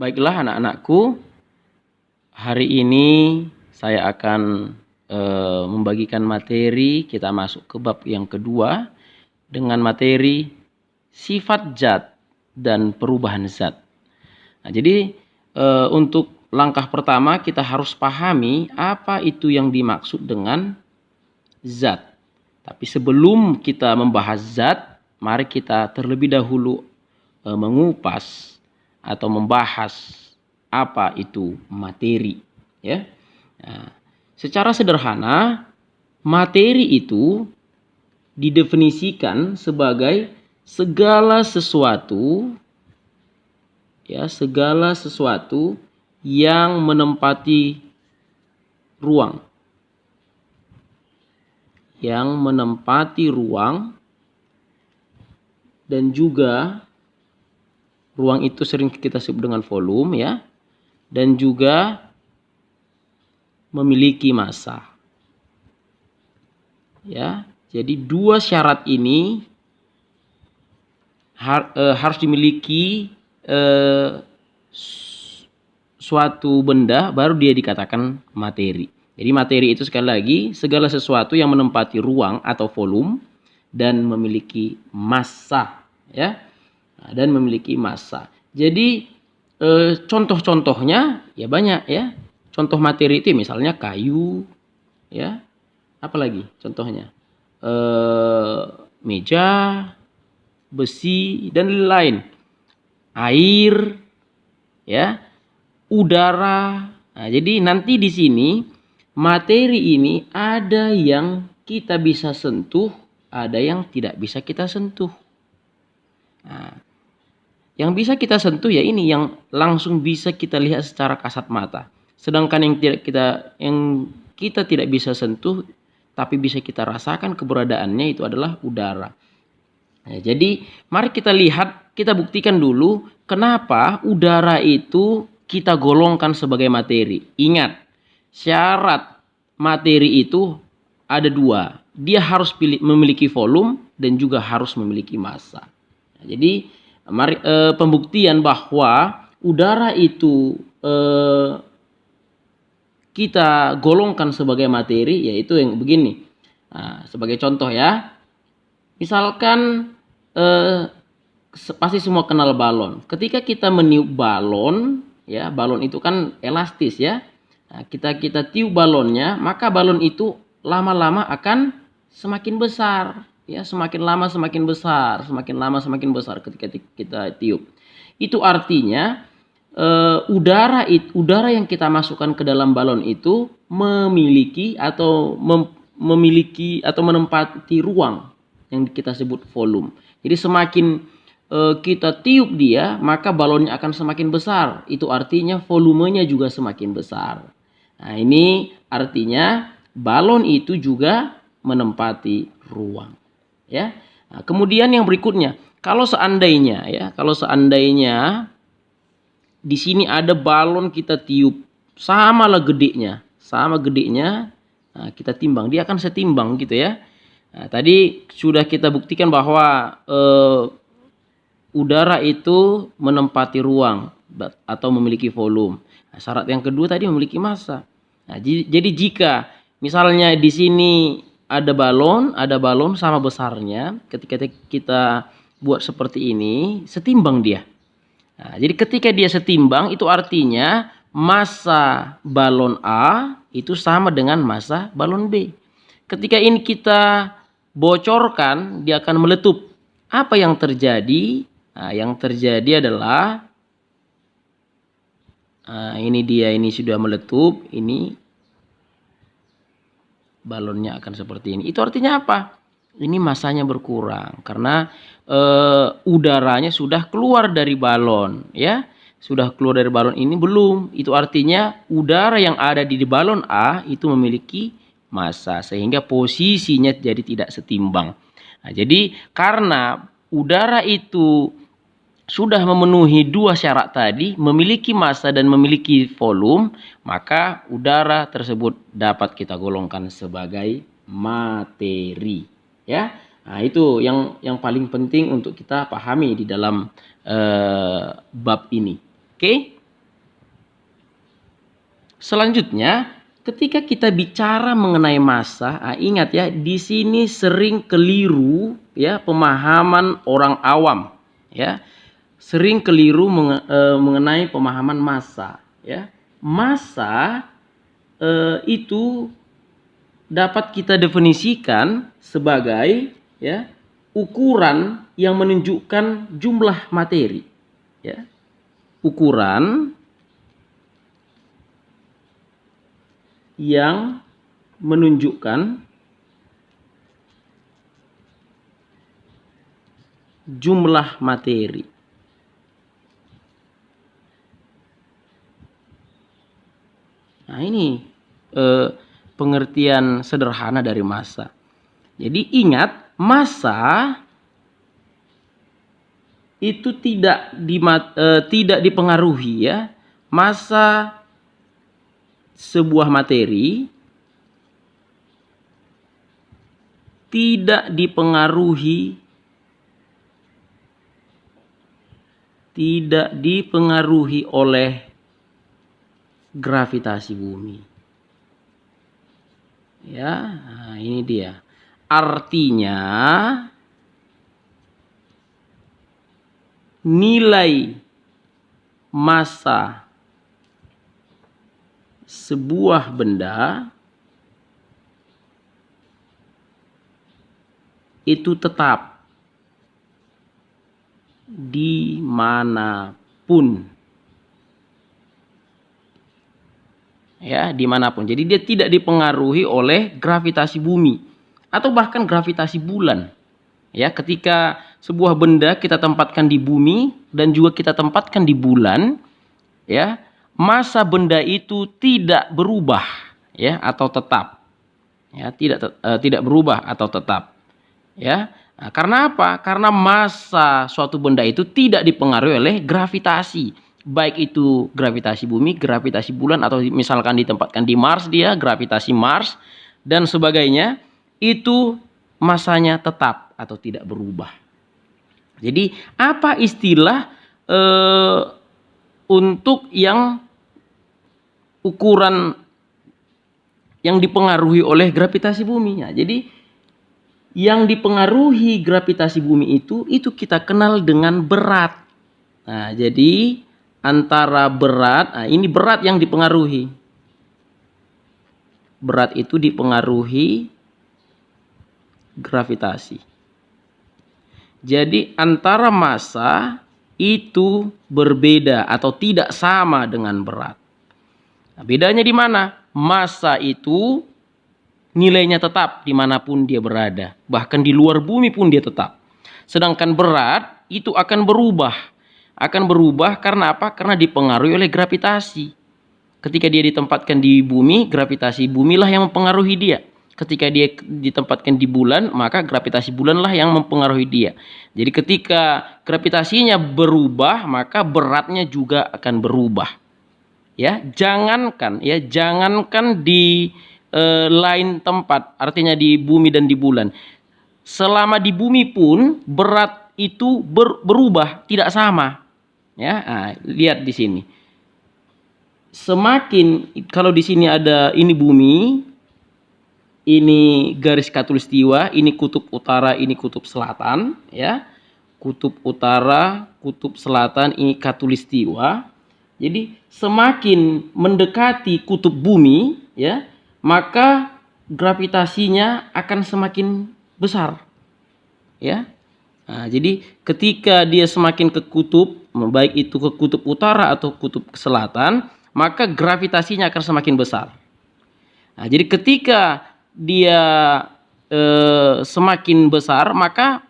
Baiklah anak-anakku, hari ini saya akan membagikan materi. Kita masuk ke bab yang kedua dengan materi sifat zat dan perubahan zat. Nah, jadi untuk langkah pertama kita harus pahami apa itu yang dimaksud dengan zat. Tapi sebelum kita membahas zat, mari kita terlebih dahulu mengupas atau membahas apa itu materi, ya. Nah, secara sederhana, materi itu didefinisikan sebagai segala sesuatu, ya, segala sesuatu yang menempati ruang, dan juga ruang itu sering kita sebut dengan volume, ya, dan juga memiliki massa. Ya, jadi dua syarat ini harus dimiliki suatu benda baru dia dikatakan materi. Jadi materi itu sekali lagi segala sesuatu yang menempati ruang atau volume dan memiliki massa, ya, dan memiliki massa. Jadi contoh-contohnya ya banyak, ya. Contoh materi itu misalnya kayu, ya. Apalagi contohnya meja, besi dan lain-lain. Air, ya, udara. Nah, jadi nanti di sini materi ini ada yang kita bisa sentuh, ada yang tidak bisa kita sentuh. Nah, yang bisa kita sentuh ya ini yang langsung bisa kita lihat secara kasat mata. Sedangkan yang kita tidak bisa sentuh tapi bisa kita rasakan keberadaannya itu adalah udara. Nah, jadi mari kita lihat, kita buktikan dulu kenapa udara itu kita golongkan sebagai materi. Ingat, syarat materi itu ada dua. Dia harus memiliki volume dan juga harus memiliki massa. Nah, jadi mari pembuktian bahwa udara itu kita golongkan sebagai materi yaitu yang begini. Nah, sebagai contoh ya, misalkan pasti semua kenal balon. Ketika kita meniup balon, ya, balon itu kan elastis, ya. Nah, kita tiup balonnya, maka balon itu lama-lama akan semakin besar, ya, semakin lama semakin besar, semakin lama semakin besar ketika kita tiup. Itu artinya udara yang kita masukkan ke dalam balon itu memiliki atau menempati ruang yang kita sebut volume. Jadi semakin kita tiup dia, maka balonnya akan semakin besar. Itu artinya volumenya juga semakin besar. Nah, ini artinya balon itu juga menempati ruang, ya. Nah, kemudian yang berikutnya, kalau seandainya di sini ada balon kita tiup, sama gedenya. Nah, kita timbang, dia akan setimbang gitu, ya. Nah, tadi sudah kita buktikan bahwa udara itu menempati ruang atau memiliki volume. Nah, syarat yang kedua tadi memiliki massa. Nah, jadi jika misalnya di sini ada balon sama besarnya, ketika kita buat seperti ini, setimbang dia. Nah, jadi ketika dia setimbang itu artinya massa balon A itu sama dengan massa balon B. Ketika ini kita bocorkan, dia akan meletup. Apa yang terjadi? Nah, yang terjadi adalah ini sudah meletup, ini balonnya akan seperti ini. Itu artinya apa? Ini massanya berkurang karena udaranya sudah keluar dari balon, ya. Sudah keluar dari balon ini belum. Itu artinya udara yang ada di balon A itu memiliki massa sehingga posisinya jadi tidak setimbang. Nah, jadi karena udara itu sudah memenuhi dua syarat tadi, memiliki massa dan memiliki volume, maka udara tersebut dapat kita golongkan sebagai materi, ya. Nah, itu yang paling penting untuk kita pahami di dalam bab ini. Oke? Selanjutnya, ketika kita bicara mengenai massa, ingat ya, di sini sering keliru ya pemahaman orang awam ya. Sering keliru mengenai pemahaman massa ya. Massa itu dapat kita definisikan sebagai ya ukuran yang menunjukkan jumlah materi ya. Ukuran yang menunjukkan jumlah materi. Nah, ini pengertian sederhana dari massa. Jadi ingat, massa itu tidak dipengaruhi ya. Massa sebuah materi tidak dipengaruhi oleh gravitasi bumi. Ya, nah ini dia. Artinya nilai massa sebuah benda itu tetap dimanapun. Ya, dimanapun. Jadi dia tidak dipengaruhi oleh gravitasi bumi atau bahkan gravitasi bulan. Ya, ketika sebuah benda kita tempatkan di bumi dan juga kita tempatkan di bulan, ya, massa benda itu tidak berubah, ya, atau tetap. Ya, tidak berubah atau tetap. Ya. Nah, karena apa? Karena massa suatu benda itu tidak dipengaruhi oleh gravitasi. Baik itu gravitasi bumi, gravitasi bulan, atau misalkan ditempatkan di Mars, dia gravitasi Mars dan sebagainya, itu massanya tetap atau tidak berubah. Jadi apa istilah untuk yang ukuran yang dipengaruhi oleh gravitasi bumi? Nah, jadi yang dipengaruhi gravitasi bumi itu kita kenal dengan berat. Nah, jadi antara berat, nah ini berat yang dipengaruhi. Berat itu dipengaruhi gravitasi. Jadi antara massa itu berbeda atau tidak sama dengan berat. Nah, bedanya di mana? Massa itu nilainya tetap dimanapun dia berada. Bahkan di luar bumi pun dia tetap. Sedangkan berat itu akan berubah. Akan berubah karena apa? Karena dipengaruhi oleh gravitasi. Ketika dia ditempatkan di bumi, gravitasi bumilah yang mempengaruhi dia. Ketika dia ditempatkan di bulan, maka gravitasi bulanlah yang mempengaruhi dia. Jadi ketika gravitasinya berubah, maka beratnya juga akan berubah. Ya, jangankan di lain tempat, artinya di bumi dan di bulan. Selama di bumi pun berat itu berubah, tidak sama. Ya, nah, lihat di sini. Semakin kalau di sini ada ini bumi, ini garis khatulistiwa, ini kutub utara, ini kutub selatan, ya. Kutub utara, kutub selatan, ini khatulistiwa. Jadi semakin mendekati kutub bumi, ya, maka gravitasinya akan semakin besar. Ya. Nah, jadi ketika dia semakin ke kutub, baik itu ke kutub utara atau kutub selatan, maka gravitasinya akan semakin besar. Nah, jadi ketika dia semakin besar, maka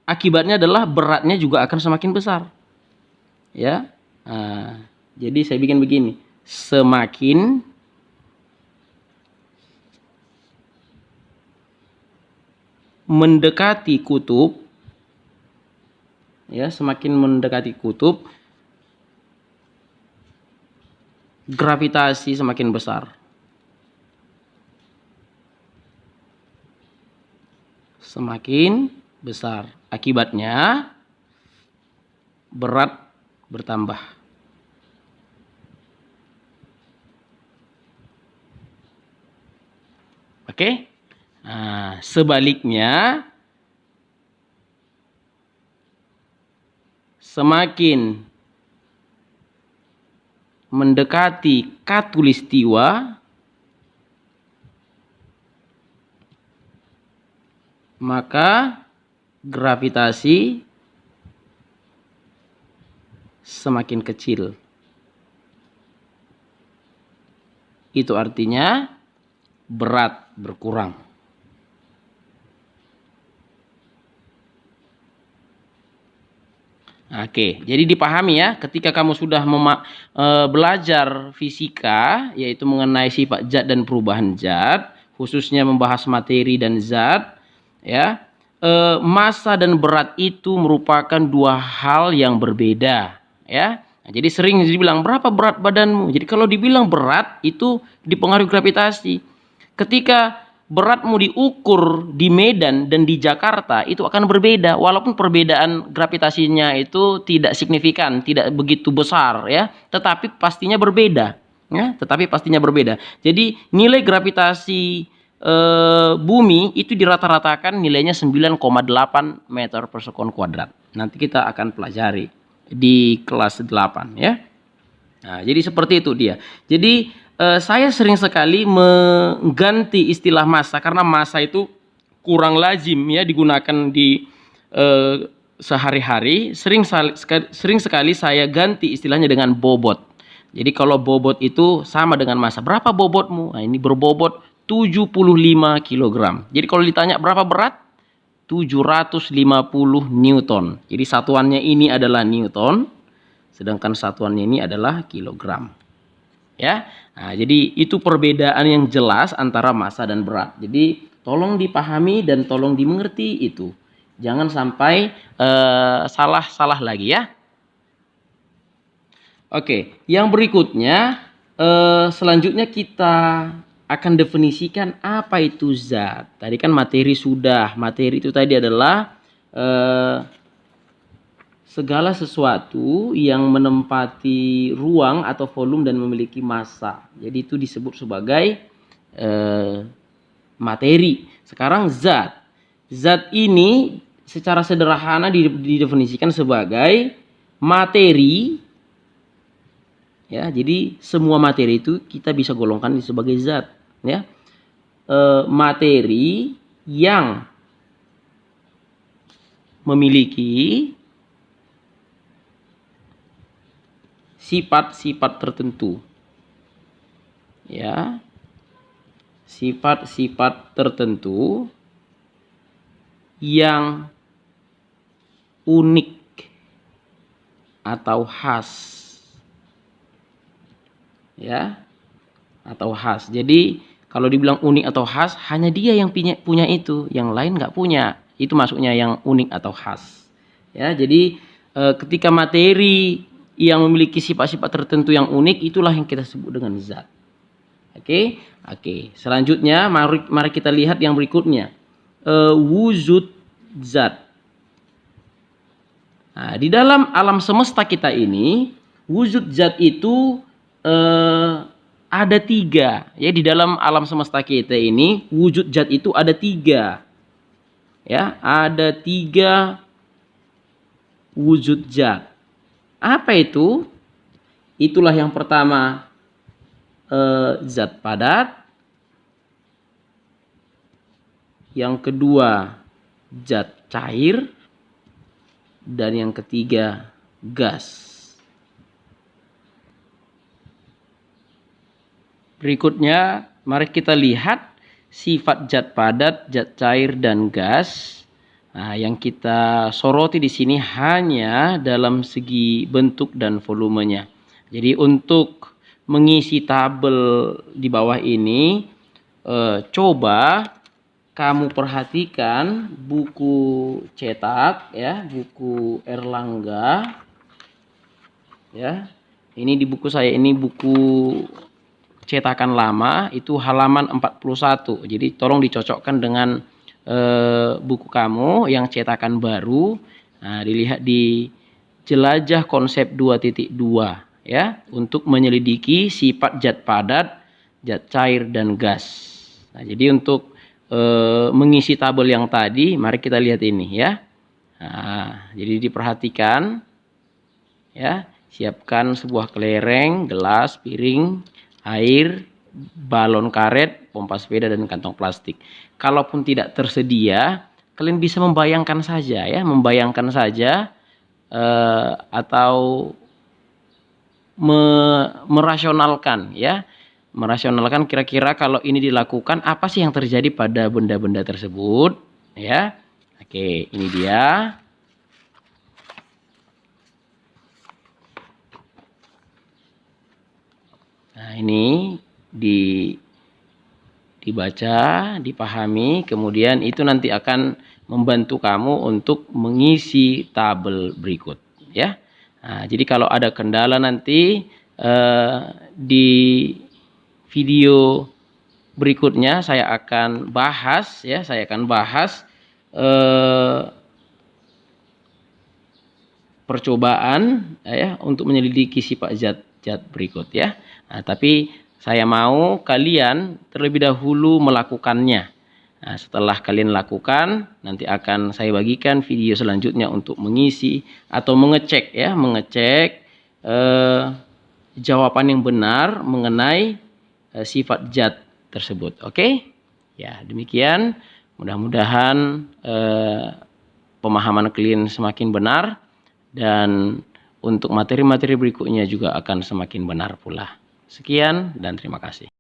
akibatnya adalah beratnya juga akan semakin besar. Ya. Nah, jadi saya bikin begini, semakin mendekati kutub, ya, semakin mendekati kutub, gravitasi semakin besar. Semakin besar. Akibatnya berat bertambah. Oke? Nah, sebaliknya, semakin mendekati khatulistiwa, maka gravitasi semakin kecil. Itu artinya berat berkurang. Oke, jadi dipahami ya, ketika kamu sudah belajar fisika, yaitu mengenai sifat zat dan perubahan zat, khususnya membahas materi dan zat, ya, massa dan berat itu merupakan dua hal yang berbeda, ya. Nah, jadi sering dibilang berapa berat badanmu. Jadi kalau dibilang berat itu dipengaruhi gravitasi. Ketika beratmu diukur di Medan dan di Jakarta itu akan berbeda, walaupun perbedaan gravitasinya itu tidak signifikan, tidak begitu besar ya, tetapi pastinya berbeda ya, Jadi nilai gravitasi bumi itu dirata-ratakan nilainya 9,8 meter per sekon kuadrat. Nanti kita akan pelajari di kelas 8 ya. Nah, jadi seperti itu dia. Jadi saya sering sekali mengganti istilah massa karena massa itu kurang lazim ya digunakan di sehari-hari. Sering sekali saya ganti istilahnya dengan bobot. Jadi kalau bobot itu sama dengan massa. Berapa bobotmu? Nah, ini berbobot 75 kg. Jadi kalau ditanya berapa berat? 750 Newton. Jadi satuannya ini adalah Newton, sedangkan satuannya ini adalah kilogram. Ya. Nah, jadi itu perbedaan yang jelas antara massa dan berat. Jadi tolong dipahami dan tolong dimengerti itu. Jangan sampai salah lagi ya. Oke, yang berikutnya selanjutnya kita akan definisikan apa itu zat. Tadi kan materi sudah. Materi itu tadi adalah segala sesuatu yang menempati ruang atau volume dan memiliki massa. Jadi itu disebut sebagai materi. Sekarang zat. Zat ini secara sederhana didefinisikan sebagai materi. Ya, jadi semua materi itu kita bisa golongkan sebagai zat. Ya, materi yang memiliki sifat-sifat tertentu, ya, sifat-sifat tertentu yang unik atau khas, ya, atau khas. Jadi kalau dibilang unik atau khas, hanya dia yang punya itu, yang lain nggak punya. Itu maksudnya yang unik atau khas, ya. Jadi ketika materi yang memiliki sifat-sifat tertentu yang unik, itulah yang kita sebut dengan zat. Oke. Selanjutnya mari kita lihat yang berikutnya. Wujud zat. Nah, di dalam alam semesta kita ini, wujud zat itu ada 3. Ya, di dalam alam semesta kita ini, wujud zat itu ada 3. Ya, ada 3 wujud zat. Apa itu? Itulah yang pertama zat padat, yang kedua zat cair, dan yang ketiga gas. Berikutnya mari kita lihat sifat zat padat, zat cair, dan gas. Nah, yang kita soroti di sini hanya dalam segi bentuk dan volumenya. Jadi untuk mengisi tabel di bawah ini, coba kamu perhatikan buku cetak, ya, buku Erlangga, ya. Ini di buku saya ini buku cetakan lama, itu halaman 41. Jadi tolong dicocokkan dengan buku kamu yang cetakan baru. Nah, dilihat di jelajah konsep 2.2 ya, untuk menyelidiki sifat zat padat, zat cair, dan gas. Nah, jadi untuk mengisi tabel yang tadi, mari kita lihat ini ya. Nah, jadi diperhatikan ya, siapkan sebuah kelereng, gelas, piring, air, balon karet, pompa sepeda, dan kantong plastik. Kalaupun tidak tersedia, kalian bisa membayangkan saja ya, membayangkan saja atau merasionalkan ya, merasionalkan kira-kira kalau ini dilakukan apa sih yang terjadi pada benda-benda tersebut ya. Oke, ini dia. Nah, ini dibaca, dipahami, kemudian itu nanti akan membantu kamu untuk mengisi tabel berikut ya. Nah, jadi kalau ada kendala nanti di video berikutnya saya akan bahas ya, percobaan ya untuk menyelidiki sifat zat-zat berikut ya. Nah, tapi saya mau kalian terlebih dahulu melakukannya. Nah, setelah kalian lakukan, nanti akan saya bagikan video selanjutnya untuk mengisi atau mengecek ya, jawaban yang benar mengenai sifat zat tersebut. Oke? Ya, demikian. Mudah-mudahan pemahaman kalian semakin benar, dan untuk materi-materi berikutnya juga akan semakin benar pula. Sekian dan terima kasih.